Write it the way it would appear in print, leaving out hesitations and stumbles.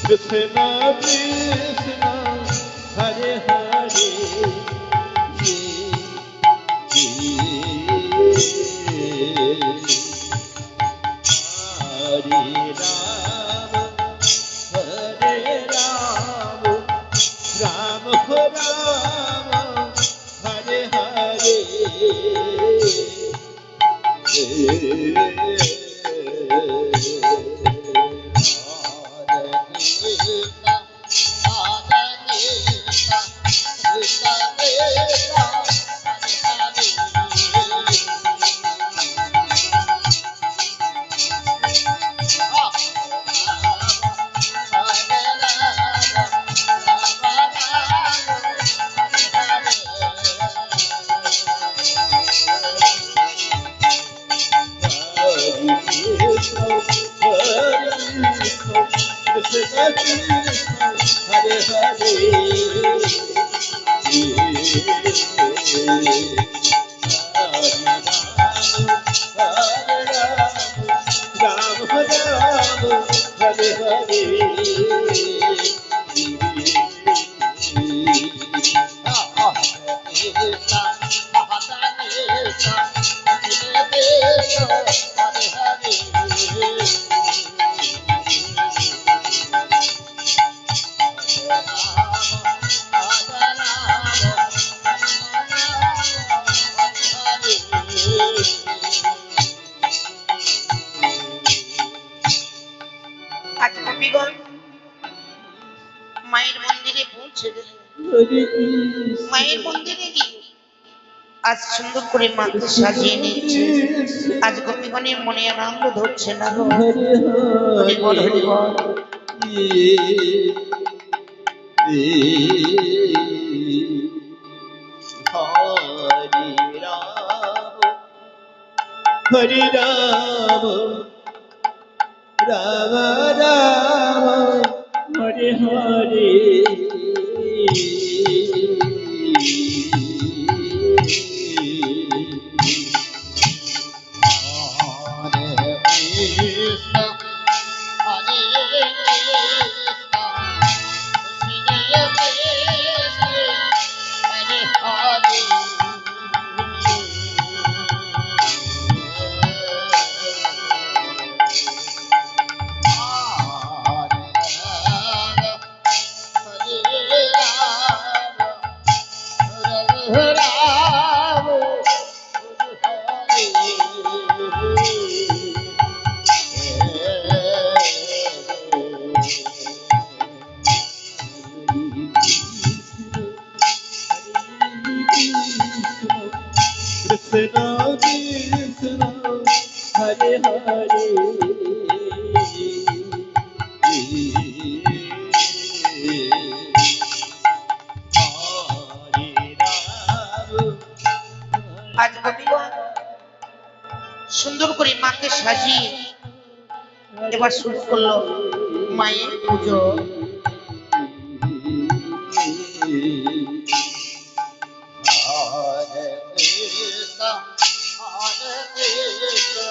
Krishna Krishna Hare Hare মায়ের মন্দিরে পৌঁছে গেলেন। মায়ের মন্দিরে গিয়ে আজ সুন্দর করে মাকে সাজিয়ে নিয়েছে। আজ গোপীগণের মনে আনন্দ ধরছে না গো। হরি বল হরি বল। Hare Rama, Rama Rama, Hare Hare. Krishna Krishna Hare Hare আজ গোপীগণ সুন্দর করে মাকে সাজিয়ে এবার শুরু করলো মায়ের পুজো। Hare Krishna Hare Krishna